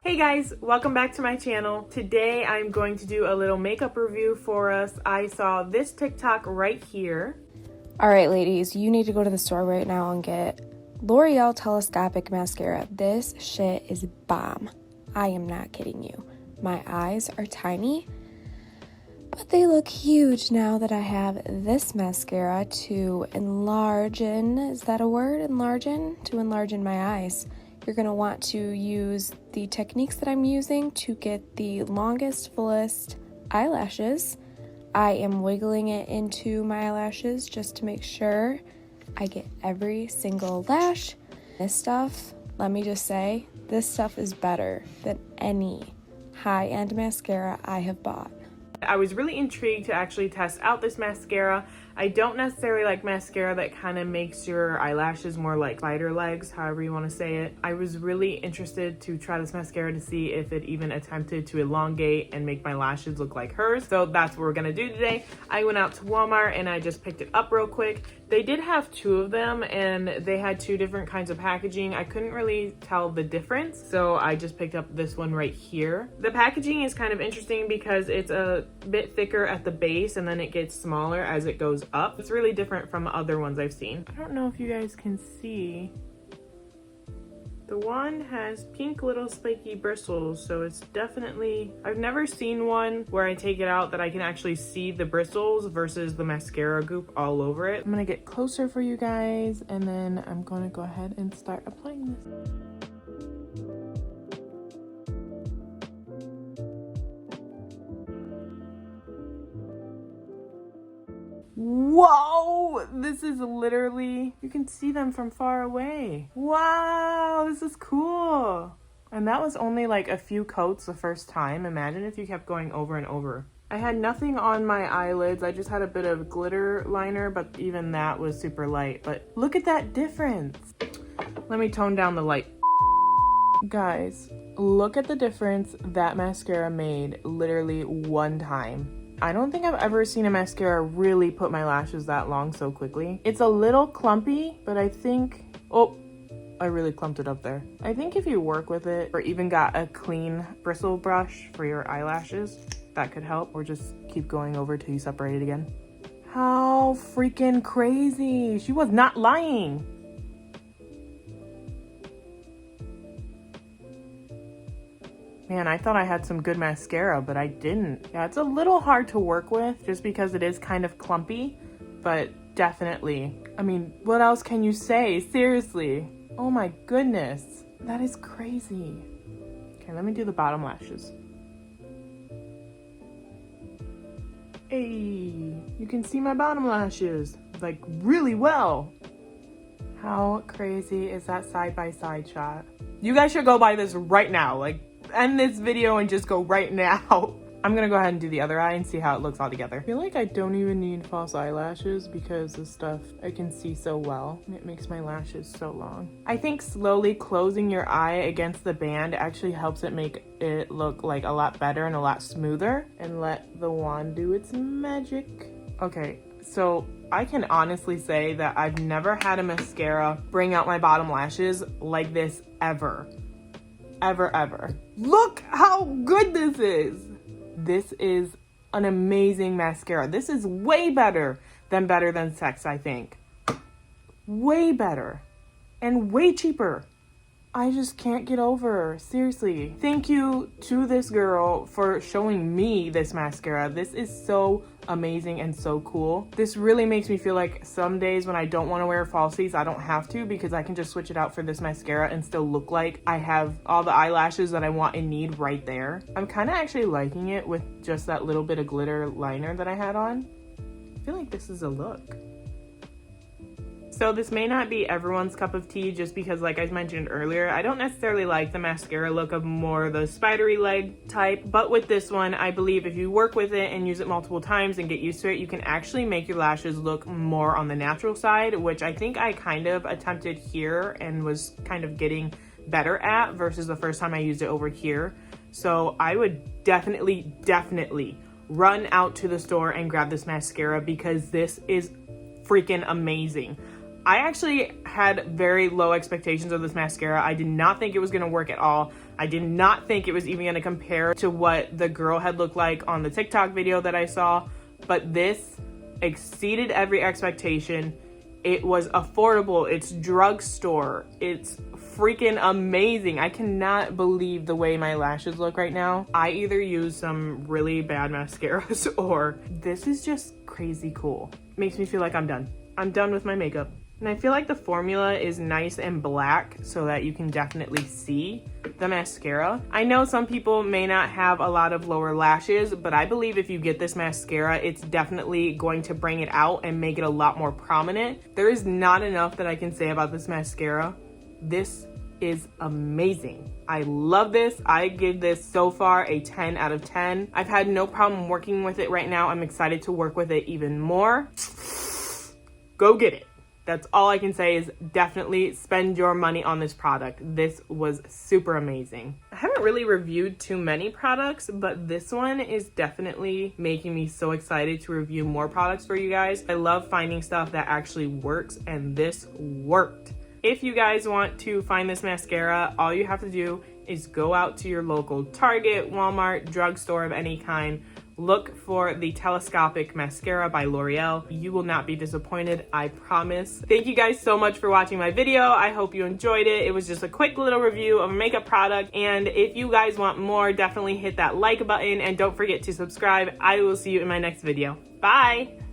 Hey guys, welcome back to my channel. Today I'm going to do a little makeup review for us. I saw this TikTok right here. All right, ladies, you need to go to the store right now and get L'Oreal Telescopic Mascara. This shit is bomb. I am not kidding you. My eyes are tiny, but they look huge now that I have this mascara to enlarge in. Is that a word? Enlarge in? To enlarge in my eyes. You're going to want to use the techniques that I'm using to get the longest, fullest eyelashes. I am wiggling it into my eyelashes just to make sure I get every single lash. This stuff, let me just say, this stuff is better than any high-end mascara I have bought. I was really intrigued to actually test out this mascara. I don't necessarily like mascara that kind of makes your eyelashes more like spider legs, however you want to say it. I was really interested to try this mascara to see if it even attempted to elongate and make my lashes look like hers. So that's what we're gonna do today. I went out to Walmart and I just picked it up real quick. They did have two of them and they had two different kinds of packaging. I couldn't really tell the difference, so I just picked up this one right here. The packaging is kind of interesting because it's a bit thicker at the base and then it gets smaller as it goes up. It's really different from other ones I've seen. I don't know if you guys can see. The one has pink little spiky bristles, so it's definitely, I've never seen one where I take it out that I can actually see the bristles versus the mascara goop all over it. I'm gonna get closer for you guys and then I'm gonna go ahead and start applying this. Whoa, this is literally, you can see them from far away. Wow, this is cool. And that was only like a few coats the first time. Imagine if you kept going over and over. I had nothing on my eyelids. I just had a bit of glitter liner, but even that was super light. But look at that difference. Let me tone down the light. Guys, look at the difference that mascara made literally one time. I don't think I've ever seen a mascara really put my lashes that long so quickly. It's a little clumpy, but I think, oh, I really clumped it up there. I think if you work with it or even got a clean bristle brush for your eyelashes, that could help, or just keep going over till you separate it again. How freaking crazy. She was not lying. Man, I thought I had some good mascara, but I didn't. Yeah, it's a little hard to work with just because it is kind of clumpy, but definitely. I mean, what else can you say? Seriously. Oh my goodness. That is crazy. Okay, let me do the bottom lashes. Hey, you can see my bottom lashes, like, really well. How crazy is that side-by-side shot? You guys should go buy this right now. Like, end this video and just go right now. I'm gonna go ahead and do the other eye and see how it looks all together. I feel like I don't even need false eyelashes because the stuff I can see so well. It makes my lashes so long. I think slowly closing your eye against the band actually helps it make it look like a lot better and a lot smoother. And let the wand do its magic. Okay, so I can honestly say that I've never had a mascara bring out my bottom lashes like this ever. Ever. Look how good this is. This is an amazing mascara. This is way better than Sex, I think. Way better and way cheaper. I just can't get over, seriously. Thank you to this girl for showing me this mascara. This is so amazing and so cool. This really makes me feel like some days when I don't want to wear falsies, I don't have to, because I can just switch it out for this mascara and still look like I have all the eyelashes that I want and need right there. I'm kind of actually liking it with just that little bit of glitter liner that I had on. I feel like this is a look. So this may not be everyone's cup of tea just because, like I mentioned earlier, I don't necessarily like the mascara look of more the spidery leg type, but with this one, I believe if you work with it and use it multiple times and get used to it, you can actually make your lashes look more on the natural side, which I think I kind of attempted here and was kind of getting better at versus the first time I used it over here. So I would definitely run out to the store and grab this mascara because this is freaking amazing. I actually had very low expectations of this mascara. I did not think it was going to work at all. I did not think it was even gonna compare to what the girl had looked like on the TikTok video that I saw, but this exceeded every expectation. It was affordable, it's drugstore, it's freaking amazing. I cannot believe the way my lashes look right now. I either use some really bad mascaras or this is just crazy cool. Makes me feel like I'm done. I'm done with my makeup. And I feel like the formula is nice and black so that you can definitely see the mascara. I know some people may not have a lot of lower lashes, but I believe if you get this mascara, it's definitely going to bring it out and make it a lot more prominent. There is not enough that I can say about this mascara. This is amazing. I love this. I give this so far a 10 out of 10. I've had no problem working with it right now. I'm excited to work with it even more. Go get it. That's all I can say is definitely spend your money on this product. This was super amazing. I haven't really reviewed too many products, but this one is definitely making me so excited to review more products for you guys. I love finding stuff that actually works, and this worked. If you guys want to find this mascara, all you have to do is go out to your local Target, Walmart, drugstore of any kind. Look for the Telescopic Mascara by L'Oreal. You will not be disappointed, I promise. Thank you guys so much for watching my video. I hope you enjoyed it. It was just a quick little review of a makeup product. And if you guys want more, definitely hit that like button and don't forget to subscribe. I will see you in my next video. Bye!